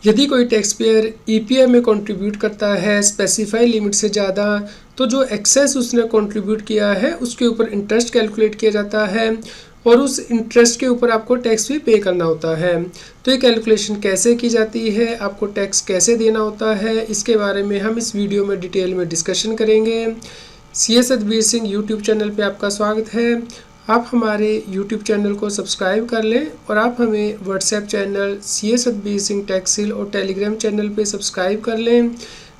यदि कोई tax payer EPF में कंट्रीब्यूट करता है स्पेसिफाई लिमिट से ज़्यादा, तो जो एक्सेस उसने कंट्रीब्यूट किया है उसके ऊपर इंटरेस्ट कैलकुलेट किया जाता है और उस इंटरेस्ट के ऊपर आपको टैक्स भी पे करना होता है। तो ये कैलकुलेशन कैसे की जाती है, आपको टैक्स कैसे देना होता है, इसके बारे में हम इस वीडियो में डिटेल में डिस्कशन करेंगे। CA Satbir Singh YouTube channel पे आपका स्वागत है। आप हमारे यूट्यूब चैनल को सब्सक्राइब कर लें और आप हमें WhatsApp channel CA Satbir Singh टैक्सिल और टेलीग्राम चैनल पे सब्सक्राइब कर लें।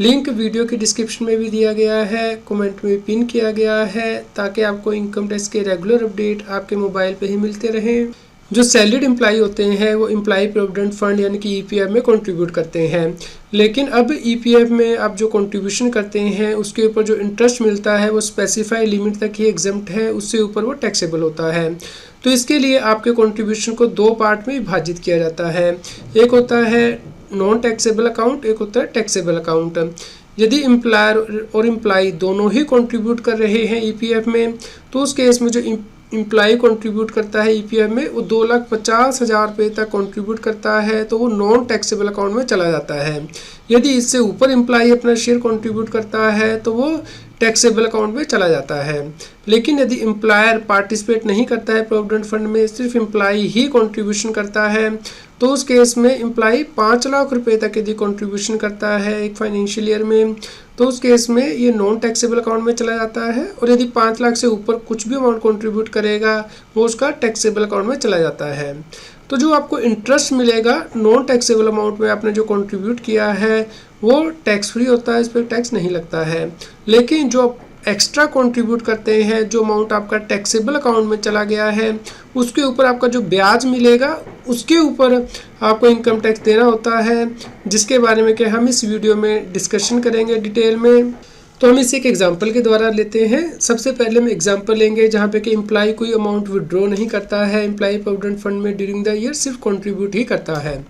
लिंक वीडियो के डिस्क्रिप्शन में भी दिया गया है, कमेंट में पिन किया गया है, ताकि आपको इनकम टैक्स के रेगुलर अपडेट आपके मोबाइल पे ही मिलते रहें। जो सैलरीड एम्प्लॉय होते हैं वो एम्प्लॉय प्रोविडेंट फंड यानी कि ईपीएफ में कंट्रीब्यूट करते हैं, लेकिन अब ईपीएफ में आप जो कंट्रीब्यूशन करते हैं उसके ऊपर जो इंटरेस्ट मिलता है वो स्पेसिफाई लिमिट तक ही एग्जम्प्ट है, उससे ऊपर वो टैक्सेबल होता है। तो इसके लिए आपके कंट्रीब्यूशन को दो पार्ट में विभाजित किया जाता है। एक होता है नॉन टैक्सेबल अकाउंट, एक होता है टैक्सेबल अकाउंट। यदि एम्प्लॉयर और एम्प्लॉय दोनों ही कंट्रीब्यूट कर रहे हैं ईपीएफ में, तो उस केस में जो एम्प्लॉय कंट्रीब्यूट करता है ईपीएफ में वो 2,50,000 रुपये तक कंट्रीब्यूट करता है, तो वो नॉन टैक्सेबल अकाउंट में चला जाता है। यदि इससे ऊपर एम्प्लॉय अपना शेयर कंट्रीब्यूट करता है तो वो टैक्सेबल अकाउंट में चला जाता है। लेकिन यदि एम्प्लॉयर पार्टिसिपेट नहीं करता है प्रोविडेंट फंड में, सिर्फ एम्प्लॉय ही कंट्रीब्यूशन करता है, तो उस केस में एम्प्लॉय 5 लाख रुपए तक यदि कंट्रीब्यूशन करता है एक फाइनेंशियल ईयर में, तो उस केस में ये नॉन टैक्सेबल अकाउंट में चला जाता है। और यदि 5 लाख से ऊपर कुछ भी अमाउंट कंट्रीब्यूट करेगा वो उसका टैक्सेबल अकाउंट में चला जाता है। तो जो आपको इंटरेस्ट मिलेगा नॉन टैक्सेबल अमाउंट में आपने जो कंट्रीब्यूट किया है वो टैक्स फ्री होता है, इस पर टैक्स नहीं लगता है। लेकिन जो एक्स्ट्रा कंट्रीब्यूट करते हैं, जो अमाउंट आपका टैक्सेबल अकाउंट में चला गया है, उसके ऊपर आपका जो ब्याज मिलेगा उसके ऊपर आपको इनकम टैक्स देना होता है, जिसके बारे में कि हम इस वीडियो में डिस्कशन करेंगे डिटेल में। तो हम इसे एक एग्जांपल के द्वारा लेते हैं। सबसे पहले हम एग्जांपल लेंगे जहाँ पे कि एम्प्लॉय कोई अमाउंट विड्रॉ नहीं करता है एम्प्लॉय प्रोविडेंट फंड में ड्यूरिंग द ईयर, सिर्फ कंट्रीब्यूट ही करता है।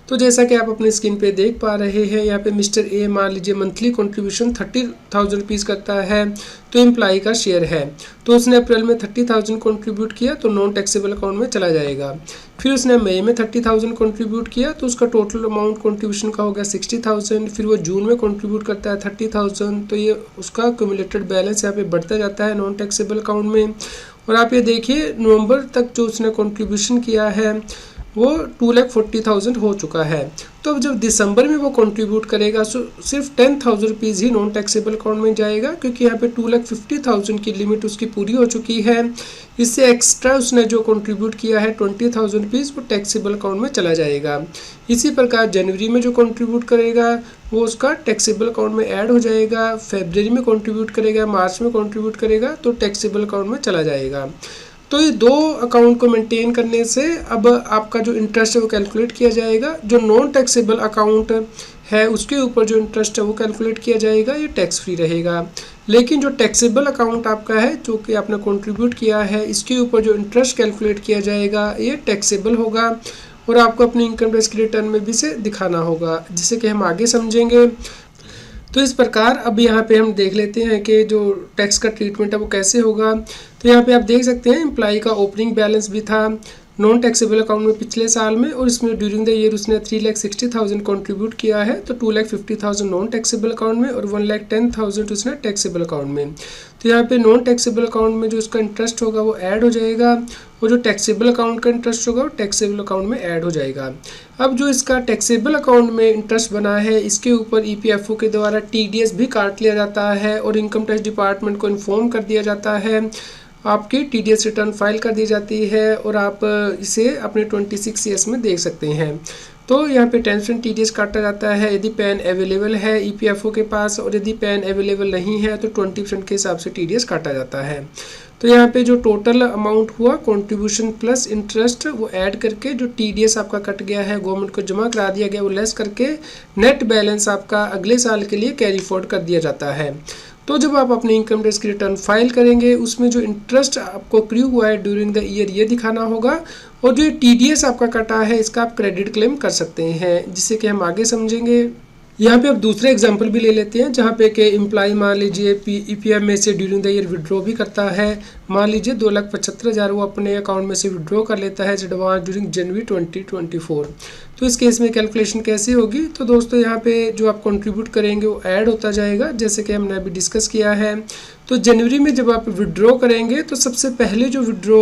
तो जैसा कि आप अपने स्क्रीन पे देख पा रहे हैं, यहाँ पे मिस्टर ए मान लीजिए मंथली कंट्रीब्यूशन 30,000 रुपीज़ करता है, तो एम्प्लॉय का शेयर है। तो उसने अप्रैल में 30,000 कंट्रीब्यूट किया तो नॉन टैक्सेबल अकाउंट में चला जाएगा। फिर उसने मई में 30,000 कंट्रीब्यूट किया तो उसका टोटल अमाउंट कंट्रीब्यूशन का हो गया 60,000। फिर वो जून में कंट्रीब्यूट करता है 30,000, तो ये उसका एक्यूमुलेटेड बैलेंस यहाँ पे बढ़ता जाता है नॉन टैक्सेबल अकाउंट में। और आप ये देखिए नवंबर तक जो उसने कंट्रीब्यूशन किया है वो 2,40,000 हो चुका है। तो अब जब दिसंबर में वो कंट्रीब्यूट करेगा तो सिर्फ 10,000 रुपीज़ ही नॉन टैक्सेबल अकाउंट में जाएगा, क्योंकि यहाँ पे 2,50,000 की लिमिट उसकी पूरी हो चुकी है। इससे एक्स्ट्रा उसने जो कंट्रीब्यूट किया है 20,000 रुपीज़ वो टैक्सेबल अकाउंट में चला जाएगा। इसी प्रकार जनवरी में जो कंट्रीब्यूट करेगा वो उसका टैक्सेबल अकाउंट में ऐड हो जाएगा। फरवरी में कंट्रीब्यूट करेगा, मार्च में कंट्रीब्यूट करेगा तो टैक्सेबल अकाउंट में चला जाएगा। तो ये दो अकाउंट को मेंटेन करने से अब आपका जो इंटरेस्ट है वो कैलकुलेट किया जाएगा। जो नॉन टैक्सेबल अकाउंट है उसके ऊपर जो इंटरेस्ट है वो कैलकुलेट किया जाएगा, ये टैक्स फ्री रहेगा। लेकिन जो टैक्सेबल अकाउंट आपका है जो कि आपने कंट्रीब्यूट किया है, इसके ऊपर जो इंटरेस्ट कैलकुलेट किया जाएगा ये टैक्सेबल होगा और आपको अपनी इनकम टैक्स के रिटर्न में भी से दिखाना होगा, जिसे कि हम आगे समझेंगे। तो इस प्रकार अब यहाँ पे हम देख लेते हैं कि जो टैक्स का ट्रीटमेंट है वो कैसे होगा। तो यहाँ पे आप देख सकते हैं एम्प्लॉय का ओपनिंग बैलेंस भी था नॉन टैक्सेबल अकाउंट में पिछले साल में, और इसमें ड्यूरिंग द ईयर उसने 3,60,000 कंट्रीब्यूट किया है, तो 2,50,000 नॉन टैक्सेबल अकाउंट में और 1,10,000 उसने टैक्सेबल अकाउंट में। तो यहाँ पे नॉन टैक्सेबल अकाउंट में जो उसका इंटरेस्ट होगा वो ऐड हो जाएगा और जो टैक्सेबल अकाउंट का इंटरेस्ट होगा वो टैक्सेबल अकाउंट में ऐड हो जाएगा। अब जो इसका टैक्सेबल अकाउंट में इंटरेस्ट बना है इसके ऊपर ईपीएफओ के द्वारा टीडीएस भी काट लिया जाता है और इनकम टैक्स डिपार्टमेंट को इन्फॉर्म कर दिया जाता है, आपकी टीडीएस रिटर्न फाइल कर दी जाती है और आप इसे अपने 26 ईयर्स में देख सकते हैं। तो यहाँ पे 10% टीडीएस काटा जाता है यदि पैन अवेलेबल है ईपीएफओ के पास, और यदि पैन अवेलेबल नहीं है तो 20% के हिसाब से टीडीएस काटा जाता है। तो यहाँ पे जो टोटल अमाउंट हुआ कंट्रीब्यूशन प्लस इंटरेस्ट वो ऐड करके जो टीडीएस आपका कट गया है गवर्नमेंट को जमा करा दिया गया वो लेस करके नेट बैलेंस आपका अगले साल के लिए कैरी फॉरवर्ड कर दिया जाता है। तो जब आप अपनी इनकम टैक्स की रिटर्न फाइल करेंगे उसमें जो इंटरेस्ट आपको क्रू हुआ है ड्यूरिंग द ईयर ये दिखाना होगा, और जो टीडीएस आपका कटा है इसका आप क्रेडिट क्लेम कर सकते हैं, जिससे कि हम आगे समझेंगे। यहाँ पे अब दूसरे एग्जांपल भी ले लेते हैं जहाँ पे कि एम्प्लॉय मान लीजिए ईपीएफ में से ड्यूरिंग द ईयर विड्रॉ भी करता है। मान लीजिए 2,75,000 वो अपने अकाउंट में से विड्रॉ कर लेता है एडवांस ड्यूरिंग जनवरी 2024। तो इस केस में कैलकुलेशन कैसे होगी, तो दोस्तों यहाँ पे जो आप कंट्रीब्यूट करेंगे वो ऐड होता जाएगा, जैसे कि हमने अभी डिस्कस किया है। तो जनवरी में जब आप विड्रॉ करेंगे तो सबसे पहले जो विड्रॉ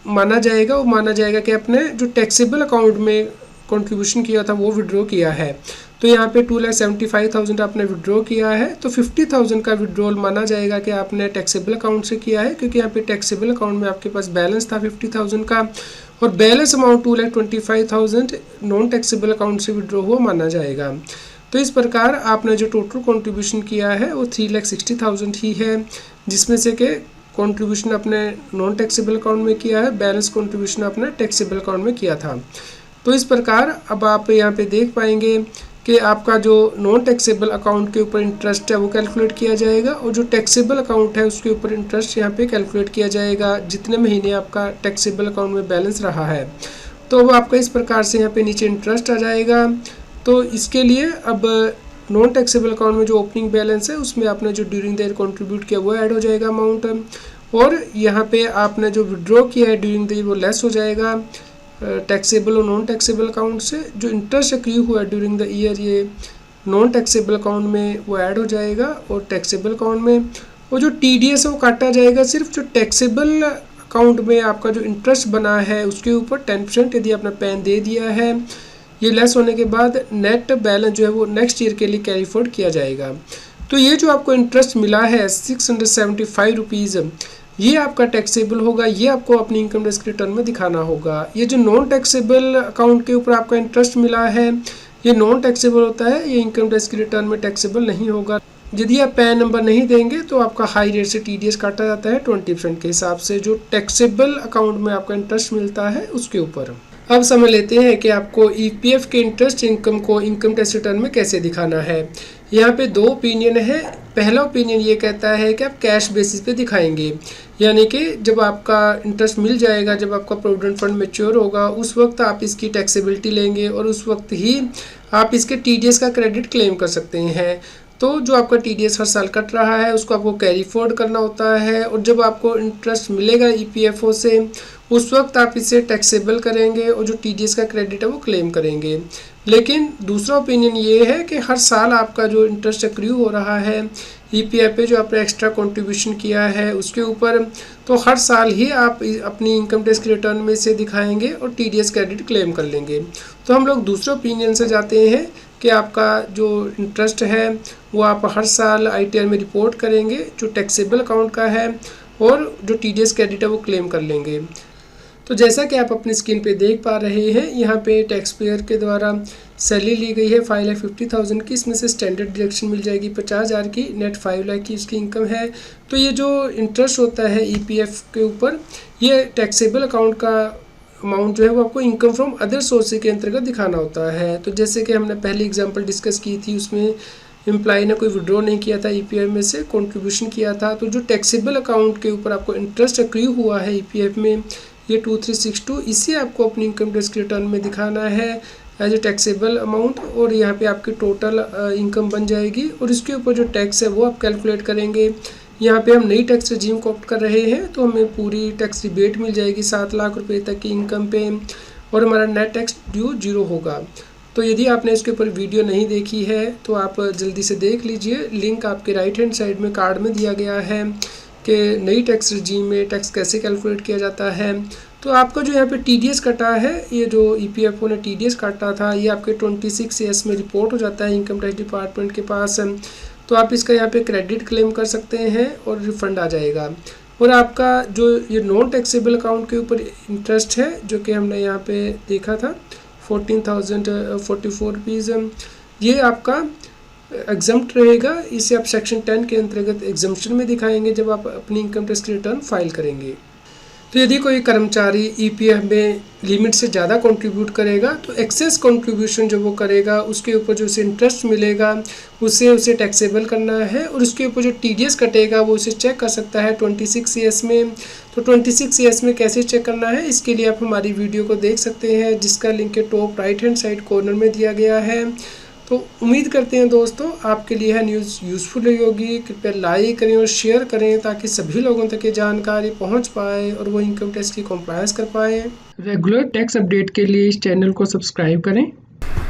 माना जाएगा वो माना जाएगा कि आपने जो टैक्सेबल अकाउंट में कंट्रीब्यूशन किया था वो विड्रॉ किया है। तो यहाँ पे 2,75,000 आपने विड्रॉ किया है, तो 50,000 का विड्रॉल माना जाएगा कि आपने टैक्सेबल अकाउंट से किया है, क्योंकि यहाँ पे टैक्सेबल अकाउंट में आपके पास बैलेंस था 50,000 का, और balance amount 2,25,000 non taxable account से विड्रॉ हुआ माना जाएगा। तो इस प्रकार आपने जो टोटल कंट्रीब्यूशन किया है वो 3,60,000 ही है, जिसमें से कि कंट्रीब्यूशन अपने नॉन टैक्सेबल अकाउंट में किया है, बैलेंस कंट्रीब्यूशन अपने टैक्सेबल अकाउंट में किया था। तो इस प्रकार अब आप यहाँ पे देख पाएंगे कि आपका जो नॉन टैक्सेबल अकाउंट के ऊपर इंटरेस्ट है वो कैलकुलेट किया जाएगा, और जो टैक्सेबल अकाउंट है उसके ऊपर इंटरेस्ट यहाँ पे कैलकुलेट किया जाएगा जितने महीने आपका टैक्सेबल अकाउंट में बैलेंस रहा है। तो अब आपका इस प्रकार से यहाँ पे नीचे इंटरेस्ट आ जाएगा। तो इसके लिए अब नॉन टैक्सेबल अकाउंट में जो ओपनिंग बैलेंस है उसमें आपने जो ड्यूरिंग द ईयर कॉन्ट्रीब्यूट किया वो ऐड हो जाएगा अमाउंट, और यहाँ पे आपने जो विड्रॉ किया है ड्यूरिंग द ईयर वो लेस हो जाएगा टैक्सेबल और नॉन टैक्सेबल अकाउंट से। जो इंटरेस्ट एक्रू हुआ है ड्यूरिंग द ईयर ये नॉन टैक्सेबल अकाउंट में वो ऐड हो जाएगा और टैक्सेबल अकाउंट में, और जो TDS है वो काटा जाएगा सिर्फ जो टैक्सेबल अकाउंट में आपका जो इंटरेस्ट बना है उसके ऊपर 10% यदि आपने पैन दे दिया है, ये लेस होने के बाद नेट बैलेंस जो है वो नेक्स्ट ईयर के लिए कैरी फॉरवर्ड किया जाएगा। तो ये जो आपको इंटरेस्ट मिला है 675 रुपीज़, ये आपका टैक्सेबल होगा, ये आपको अपनी इनकम टैक्स रिटर्न में दिखाना होगा। ये जो नॉन टैक्सेबल अकाउंट के ऊपर आपका इंटरेस्ट मिला है ये नॉन टैक्सेबल होता है, ये इनकम टैक्स की रिटर्न में टैक्सेबल नहीं होगा। यदि आप पैन नंबर नहीं देंगे तो आपका हाई रेट से TDS काटा जाता है 20% के हिसाब से, जो टैक्सेबल अकाउंट में आपका इंटरेस्ट मिलता है उसके ऊपर। अब समझ लेते हैं कि आपको EPF के इंटरेस्ट इनकम को इनकम टैक्स रिटर्न में कैसे दिखाना है। यहाँ पे दो ओपिनियन है। पहला ओपिनियन ये कहता है कि आप कैश बेसिस पे दिखाएंगे, यानी कि जब आपका इंटरेस्ट मिल जाएगा, जब आपका प्रोविडेंट फंड मैच्योर होगा उस वक्त आप इसकी टैक्सेबिलिटी लेंगे और उस वक्त ही आप इसके TDS का क्रेडिट क्लेम कर सकते हैं। तो जो आपका TDS हर साल कट रहा है उसको आपको कैरी फॉरवर्ड करना होता है, और जब आपको इंटरेस्ट मिलेगा EPFO से उस वक्त आप इसे टैक्सेबल करेंगे और जो TDS का क्रेडिट है वो क्लेम करेंगे। लेकिन दूसरा ओपिनियन ये है कि हर साल आपका जो इंटरेस्ट एक्रू हो रहा है EPF पे जो आपने एक्स्ट्रा कंट्रीब्यूशन किया है उसके ऊपर, तो हर साल ही आप अपनी इनकम टैक्स की रिटर्न में से दिखाएंगे और TDS क्रेडिट क्लेम कर लेंगे। तो हम लोग दूसरे ओपिनियन से जाते हैं कि आपका जो इंटरेस्ट है वो आप हर साल ITR में रिपोर्ट करेंगे जो टैक्सेबल अकाउंट का है, और जो TDS क्रेडिट है वो क्लेम कर लेंगे। तो जैसा कि आप अपनी स्क्रीन पे देख पा रहे हैं यहाँ पे टैक्स पेयर के द्वारा सैलरी ली गई है 5,50,000 की, इसमें से स्टैंडर्ड डिडक्शन मिल जाएगी 50,000 की, नेट 5 लाख की इसकी इनकम है। तो ये जो इंटरेस्ट होता है EPF के ऊपर ये टैक्सेबल अकाउंट का अमाउंट जो है वो आपको इनकम फ्रॉम अदर सोर्सेज के अंतर्गत दिखाना होता है। तो जैसे कि हमने पहली एग्जांपल डिस्कस की थी उसमें एम्प्लॉय ने कोई विड्रॉ नहीं किया था EPF में से, कंट्रीब्यूशन किया था। तो जो टैक्सेबल अकाउंट के ऊपर आपको इंटरेस्ट एक्रू हुआ है EPF में ये 2362, इसे आपको अपनी इनकम टैक्स की रिटर्न में दिखाना है एज ए टैक्सेबल अमाउंट, और यहाँ पे आपकी टोटल इनकम बन जाएगी और इसके ऊपर जो टैक्स है वो आप कैलकुलेट करेंगे। यहाँ पे हम नई टैक्स रजीम को ऑप्ट कर रहे हैं तो हमें पूरी टैक्स रिबेट मिल जाएगी 7 लाख रुपए तक की इनकम पे, और हमारा नेट टैक्स ड्यू 0 होगा। तो यदि आपने इसके ऊपर वीडियो नहीं देखी है तो आप जल्दी से देख लीजिए, लिंक आपके राइट हैंड साइड में कार्ड में दिया गया है कि नई टैक्स रजीम में टैक्स कैसे कैलकुलेट किया जाता है। तो आपका जो यहाँ पे TDS कटा है, ये जो EPFO ने TDS काटा था ये आपके 26 AS में रिपोर्ट हो जाता है इनकम टैक्स डिपार्टमेंट के पास, तो आप इसका यहाँ पे क्रेडिट क्लेम कर सकते हैं और रिफंड आ जाएगा। और आपका जो ये नॉन टैक्सेबल अकाउंट के ऊपर इंटरेस्ट है जो कि हमने यहाँ पे देखा था 14,044 रुपीज़, ये आपका एग्जम्प्ट रहेगा, इसे आप सेक्शन 10 के अंतर्गत एग्जम्पशन में दिखाएंगे जब आप अपनी इनकम टैक्स रिटर्न फाइल करेंगे। तो यदि कोई कर्मचारी EPF में लिमिट से ज़्यादा कंट्रीब्यूट करेगा तो एक्सेस कंट्रीब्यूशन जो वो करेगा उसके ऊपर जो उसे इंटरेस्ट मिलेगा उसे टैक्सेबल करना है, और उसके ऊपर जो TDS कटेगा वो उसे चेक कर सकता है 26 AS में। तो 26 AS में कैसे चेक करना है इसके लिए आप हमारी वीडियो को देख सकते हैं जिसका लिंक है top right hand side corner में दिया गया है। तो उम्मीद करते हैं दोस्तों आपके लिए है न्यूज़ यूज़फुल रही होगी। कृपया लाइक करें और शेयर करें ताकि सभी लोगों तक ये जानकारी पहुंच पाए और वो इनकम टैक्स की कॉम्प्लायंस कर पाए। रेगुलर टैक्स अपडेट के लिए इस चैनल को सब्सक्राइब करें।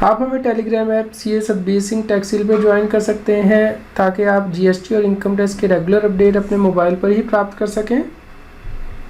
आप हमें टेलीग्राम ऐप CS बेसिंग टैक्सील पे ज्वाइन कर सकते हैं ताकि आप GST और इनकम टैक्स के रेगुलर अपडेट अपने मोबाइल पर ही प्राप्त कर सकें।